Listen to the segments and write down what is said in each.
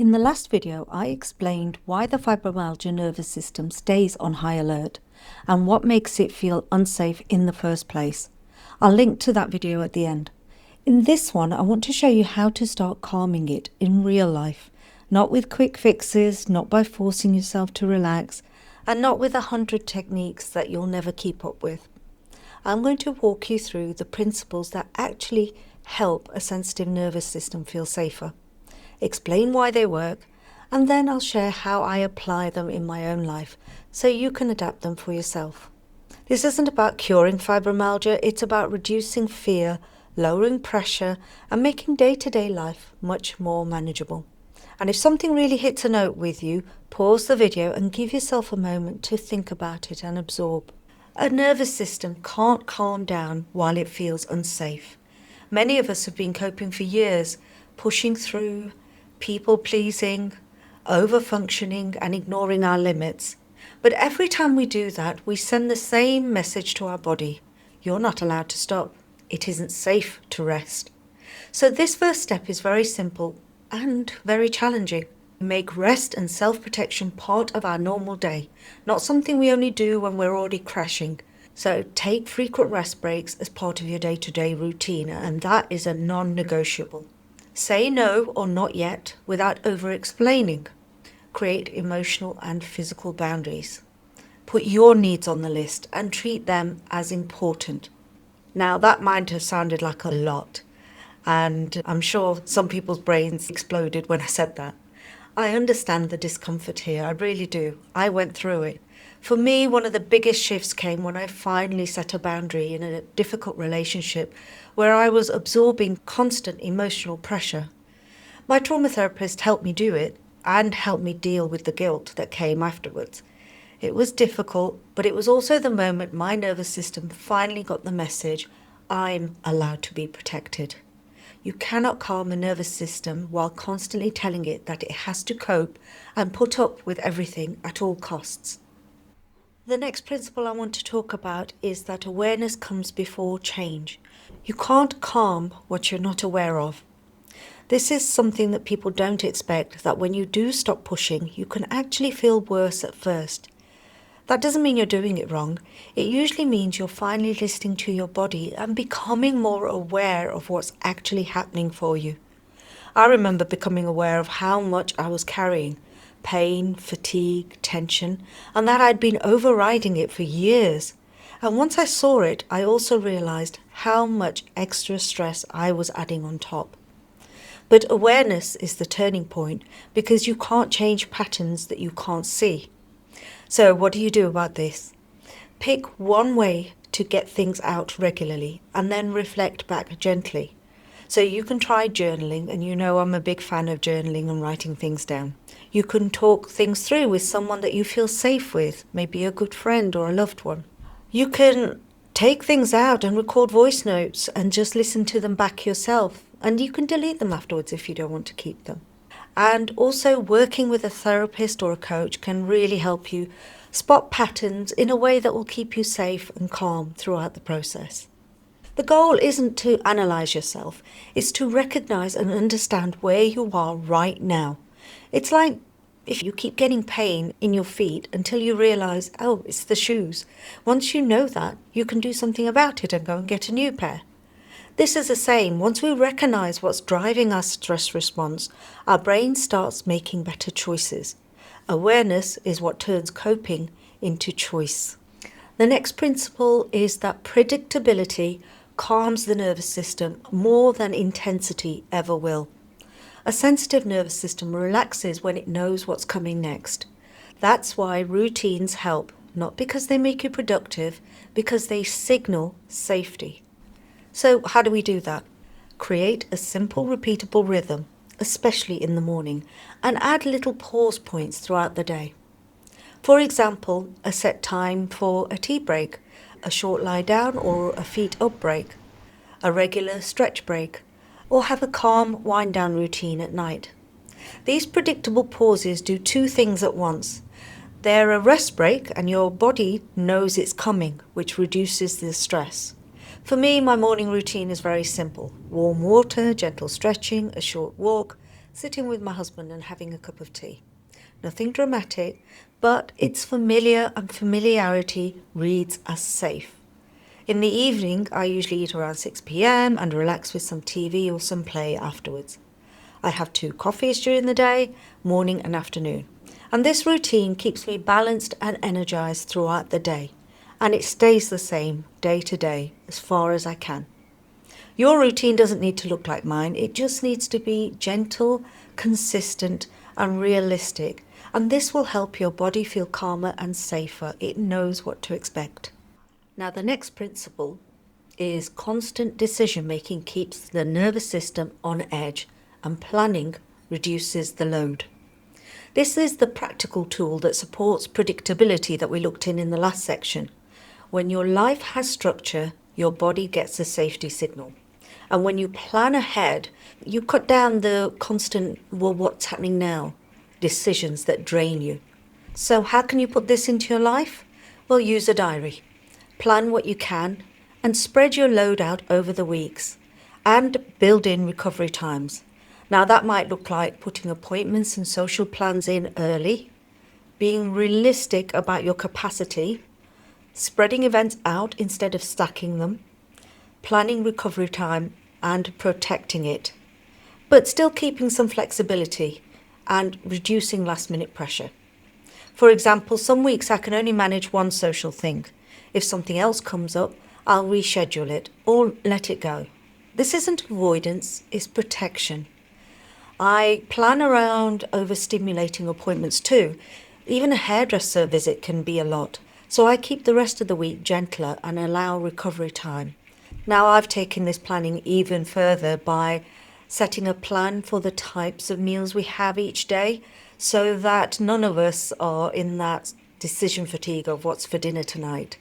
In the last video, I explained why the fibromyalgia nervous system stays on high alert and what makes it feel unsafe in the first place. I'll link to that video at the end. In this one, I want to show you how to start calming it in real life, not with quick fixes, not by forcing yourself to relax, and not with 100 techniques that you'll never keep up with. I'm going to walk you through the principles that actually help a sensitive nervous system feel safer, explain why they work, and then I'll share how I apply them in my own life so you can adapt them for yourself. This isn't about curing fibromyalgia, it's about reducing fear, lowering pressure, and making day-to-day life much more manageable. And if something really hits a note with you, pause the video and give yourself a moment to think about it and absorb. A nervous system can't calm down while it feels unsafe. Many of us have been coping for years, pushing through, people-pleasing, over-functioning and ignoring our limits. But every time we do that, we send the same message to our body. You're not allowed to stop. It isn't safe to rest. So this first step is very simple and very challenging. Make rest and self-protection part of our normal day, not something we only do when we're already crashing. So take frequent rest breaks as part of your day-to-day routine, and that is a non-negotiable. Say no or not yet without over-explaining. Create emotional and physical boundaries. Put your needs on the list and treat them as important. Now that might have sounded like a lot, and I'm sure some people's brains exploded when I said that. I understand the discomfort here, I really do. I went through it. For me, one of the biggest shifts came when I finally set a boundary in a difficult relationship where I was absorbing constant emotional pressure. My trauma therapist helped me do it and helped me deal with the guilt that came afterwards. It was difficult, but it was also the moment my nervous system finally got the message, I'm allowed to be protected. You cannot calm a nervous system while constantly telling it that it has to cope and put up with everything at all costs. The next principle I want to talk about is that awareness comes before change. You can't calm what you're not aware of. This is something that people don't expect, that when you do stop pushing, you can actually feel worse at first. That doesn't mean you're doing it wrong. It usually means you're finally listening to your body and becoming more aware of what's actually happening for you. I remember becoming aware of how much I was carrying, pain, fatigue, tension, and that I'd been overriding it for years. And once I saw it, I also realized how much extra stress I was adding on top. But awareness is the turning point because you can't change patterns that you can't see. So what do you do about this? Pick one way to get things out regularly and then reflect back gently. So you can try journaling, and you know I'm a big fan of journaling and writing things down. You can talk things through with someone that you feel safe with, maybe a good friend or a loved one. You can take things out and record voice notes and just listen to them back yourself, and you can delete them afterwards if you don't want to keep them. And also working with a therapist or a coach can really help you spot patterns in a way that will keep you safe and calm throughout the process. The goal isn't to analyze yourself, it's to recognize and understand where you are right now. It's like if you keep getting pain in your feet until you realize, oh, it's the shoes. Once you know that, you can do something about it and go and get a new pair. This is the same. Once we recognize what's driving our stress response, our brain starts making better choices. Awareness is what turns coping into choice. The next principle is that predictability calms the nervous system more than intensity ever will. A sensitive nervous system relaxes when it knows what's coming next. That's why routines help, not because they make you productive, because they signal safety. So how do we do that? Create a simple, repeatable rhythm, especially in the morning, and add little pause points throughout the day. For example, a set time for a tea break, a short lie down or a feet up break, a regular stretch break, or have a calm wind down routine at night. These predictable pauses do two things at once. They're a rest break and your body knows it's coming, which reduces the stress. For me, my morning routine is very simple. Warm water, gentle stretching, a short walk, sitting with my husband and having a cup of tea. Nothing dramatic, but it's familiar, and familiarity reads as safe. In the evening, I usually eat around 6 p.m. and relax with some TV or some play afterwards. I have 2 coffees during the day, morning and afternoon. And this routine keeps me balanced and energized throughout the day. And it stays the same day to day as far as I can. Your routine doesn't need to look like mine. It just needs to be gentle, consistent, and realistic. And this will help your body feel calmer and safer. It knows what to expect. Now, the next principle is constant decision making keeps the nervous system on edge, and planning reduces the load. This is the practical tool that supports predictability that we looked in the last section. When your life has structure, your body gets a safety signal. And when you plan ahead, you cut down the constant, well, what's happening now? Decisions that drain you. So how can you put this into your life? Well, use a diary. Plan what you can and spread your load out over the weeks and build in recovery times. Now that might look like putting appointments and social plans in early, being realistic about your capacity, spreading events out instead of stacking them, planning recovery time and protecting it, but still keeping some flexibility and reducing last minute pressure. For example, some weeks I can only manage one social thing. If something else comes up, I'll reschedule it or let it go. This isn't avoidance, it's protection. I plan around overstimulating appointments too. Even a hairdresser visit can be a lot. So I keep the rest of the week gentler and allow recovery time. Now I've taken this planning even further by setting a plan for the types of meals we have each day so that none of us are in that decision fatigue of what's for dinner tonight.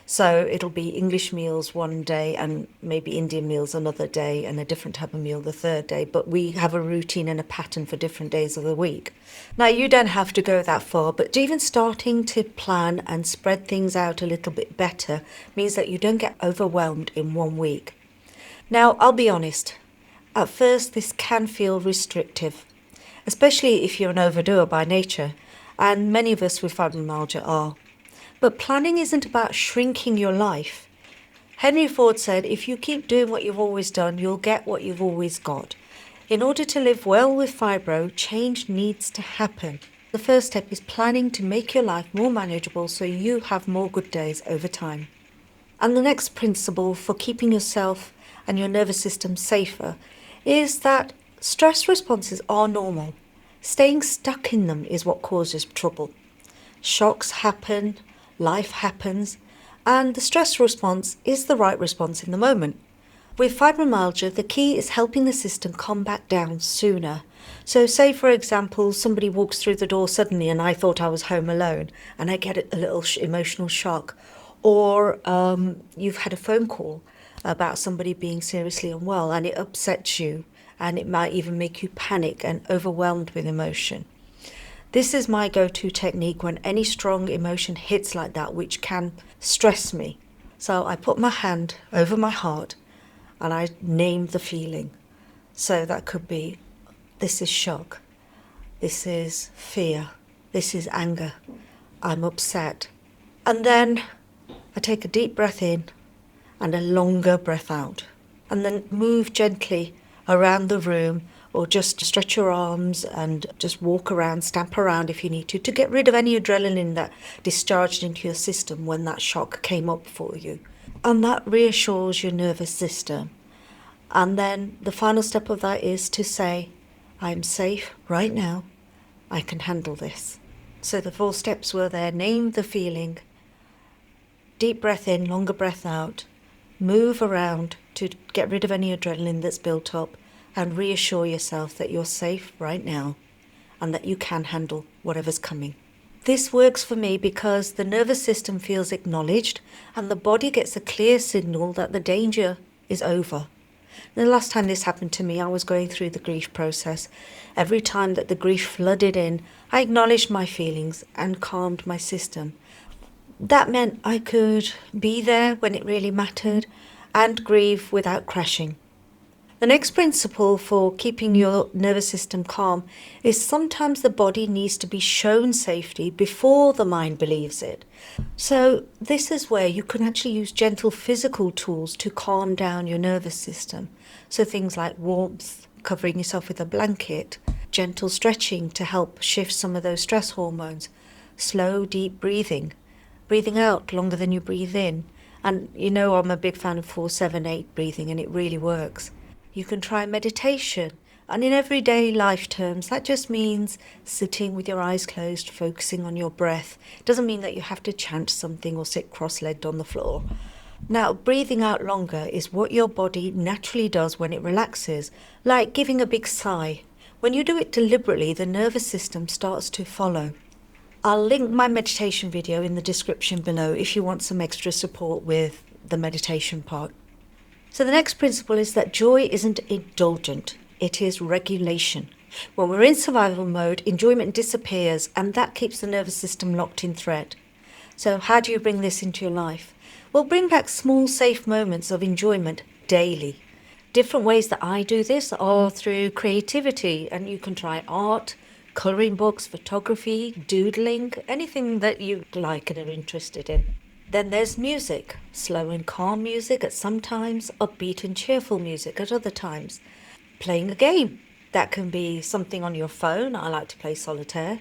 So it'll be English meals one day and maybe Indian meals another day and a different type of meal the third day. But we have a routine and a pattern for different days of the week. Now, you don't have to go that far, but even starting to plan and spread things out a little bit better means that you don't get overwhelmed in one week. Now, I'll be honest. At first, this can feel restrictive, especially if you're an overdoer by nature, and many of us with fibromyalgia are. But planning isn't about shrinking your life. Henry Ford said, if you keep doing what you've always done, you'll get what you've always got. In order to live well with fibro, change needs to happen. The first step is planning to make your life more manageable so you have more good days over time. And the next principle for keeping yourself and your nervous system safer is that stress responses are normal. Staying stuck in them is what causes trouble. Shocks happen, life happens, and the stress response is the right response in the moment. With fibromyalgia, the key is helping the system calm back down sooner. So say, for example, somebody walks through the door suddenly and I thought I was home alone and I get a little emotional shock. Or you've had a phone call about somebody being seriously unwell and it upsets you and it might even make you panic and overwhelmed with emotion. This is my go-to technique when any strong emotion hits like that, which can stress me. So I put my hand over my heart and I name the feeling. So that could be, this is shock, this is fear, this is anger, I'm upset. And then I take a deep breath in and a longer breath out. And then move gently around the room, or just stretch your arms and just walk around, stamp around if you need to get rid of any adrenaline that discharged into your system when that shock came up for you. And that reassures your nervous system. And then the final step of that is to say, I'm safe right now, I can handle this. So the 4 steps were there: name the feeling, deep breath in, longer breath out, move around to get rid of any adrenaline that's built up, and reassure yourself that you're safe right now and that you can handle whatever's coming. This works for me because the nervous system feels acknowledged and the body gets a clear signal that the danger is over. The last time this happened to me, I was going through the grief process. Every time that the grief flooded in, I acknowledged my feelings and calmed my system. That meant I could be there when it really mattered and grieve without crashing. The next principle for keeping your nervous system calm is sometimes the body needs to be shown safety before the mind believes it. So this is where you can actually use gentle physical tools to calm down your nervous system. So things like warmth, covering yourself with a blanket, gentle stretching to help shift some of those stress hormones, slow, deep breathing, breathing out longer than you breathe in. And you know I'm a big fan of 4-7-8 breathing, and it really works. You can try meditation, and in everyday life terms, that just means sitting with your eyes closed, focusing on your breath. It doesn't mean that you have to chant something or sit cross-legged on the floor. Now, breathing out longer is what your body naturally does when it relaxes, like giving a big sigh. When you do it deliberately, the nervous system starts to follow. I'll link my meditation video in the description below if you want some extra support with the meditation part. So the next principle is that joy isn't indulgent, it is regulation. When we're in survival mode, enjoyment disappears, and that keeps the nervous system locked in threat. So how do you bring this into your life? Well, bring back small, safe moments of enjoyment daily. Different ways that I do this are through creativity, and you can try art, colouring books, photography, doodling, anything that you like and are interested in. Then there's music, slow and calm music at some times, upbeat and cheerful music at other times. Playing a game, that can be something on your phone. I like to play solitaire.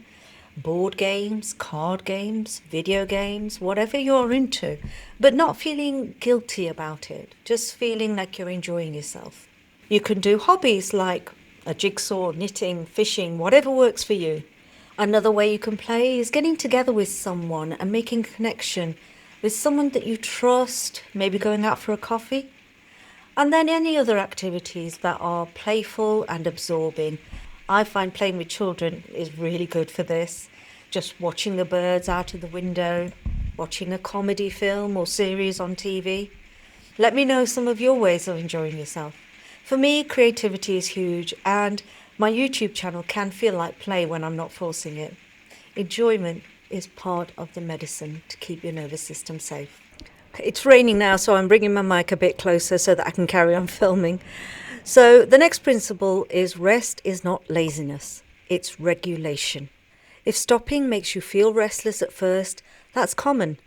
Board games, card games, video games, whatever you're into, but not feeling guilty about it, just feeling like you're enjoying yourself. You can do hobbies like a jigsaw, knitting, fishing, whatever works for you. Another way you can play is getting together with someone and making a connection with someone that you trust, maybe going out for a coffee. And then any other activities that are playful and absorbing. I find playing with children is really good for this. Just watching the birds out of the window, watching a comedy film or series on TV. Let me know some of your ways of enjoying yourself. For me, creativity is huge, and my YouTube channel can feel like play when I'm not forcing it. Enjoyment is part of the medicine to keep your nervous system safe. It's raining now, so I'm bringing my mic a bit closer so that I can carry on filming. So the next principle is rest is not laziness, it's regulation. If stopping makes you feel restless at first, that's common.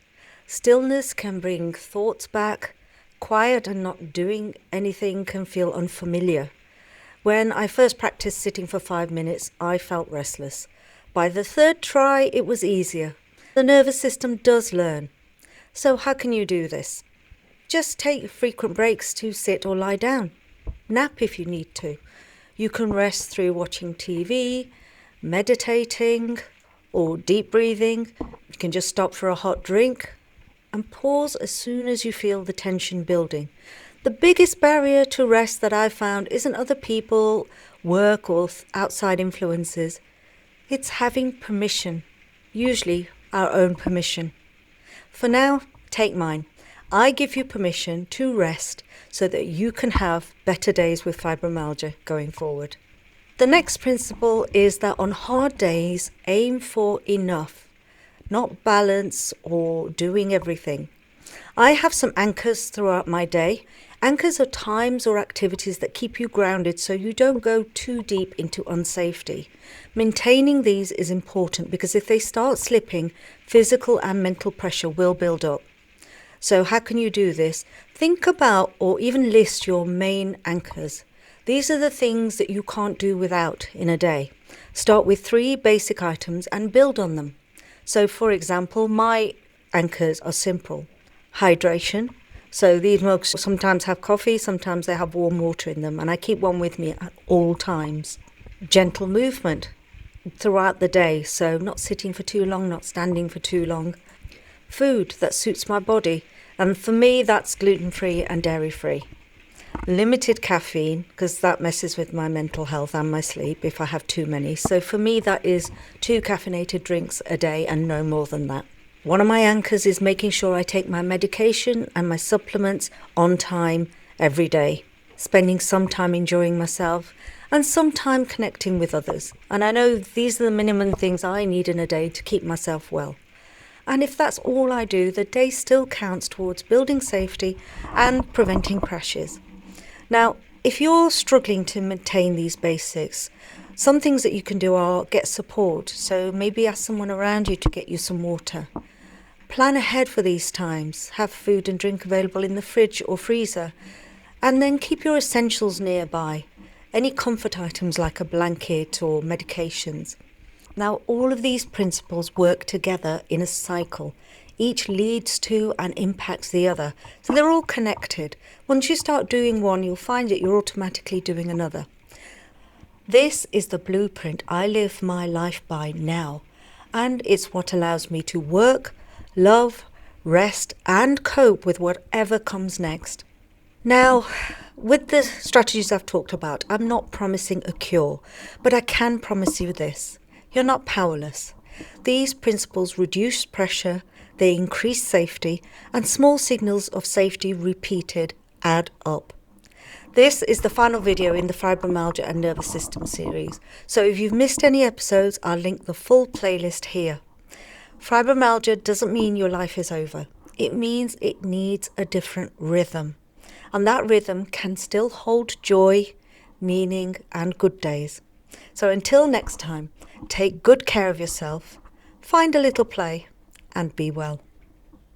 Stillness can bring thoughts back. Quiet and not doing anything can feel unfamiliar. When I first practiced sitting for 5 minutes, I felt restless. By the third try, it was easier. The nervous system does learn. So how can you do this? Just take frequent breaks to sit or lie down. Nap if you need to. You can rest through watching TV, meditating, or deep breathing. You can just stop for a hot drink and pause as soon as you feel the tension building. The biggest barrier to rest that I've found isn't other people, work, or outside influences. It's having permission, usually our own permission. For now, take mine. I give you permission to rest so that you can have better days with fibromyalgia going forward. The next principle is that on hard days, aim for enough, not balance or doing everything. I have some anchors throughout my day. Anchors are times or activities that keep you grounded so you don't go too deep into unsafety. Maintaining these is important because if they start slipping, physical and mental pressure will build up. So how can you do this? Think about or even list your main anchors. These are the things that you can't do without in a day. Start with 3 basic items and build on them. So for example, my anchors are simple. Hydration. So these mugs sometimes have coffee, sometimes they have warm water in them, and I keep one with me at all times. Gentle movement throughout the day, so not sitting for too long, not standing for too long. Food that suits my body, and for me that's gluten-free and dairy-free. Limited caffeine, because that messes with my mental health and my sleep if I have too many. So for me that is 2 caffeinated drinks a day and no more than that. One of my anchors is making sure I take my medication and my supplements on time every day, spending some time enjoying myself and some time connecting with others. And I know these are the minimum things I need in a day to keep myself well. And if that's all I do, the day still counts towards building safety and preventing crashes. Now, If you're struggling to maintain these basics, some things that you can do are get support. So maybe ask someone around you to get you some water. Plan ahead for these times. Have food and drink available in the fridge or freezer. And then keep your essentials nearby. Any comfort items like a blanket or medications. Now, all of these principles work together in a cycle. Each leads to and impacts the other. So they're all connected. Once you start doing one, you'll find that you're automatically doing another. This is the blueprint I live my life by now. And it's what allows me to work, love, rest, and cope with whatever comes next. Now, with the strategies I've talked about, I'm not promising a cure, but I can promise you this. You're not powerless. These principles reduce pressure, they increase safety, and small signals of safety repeated add up. This is the final video in the Fibromyalgia and Nervous System series. So if you've missed any episodes, I'll link the full playlist here. Fibromyalgia doesn't mean your life is over. It means it needs a different rhythm. And that rhythm can still hold joy, meaning, and good days. So until next time, take good care of yourself, find a little play, and be well.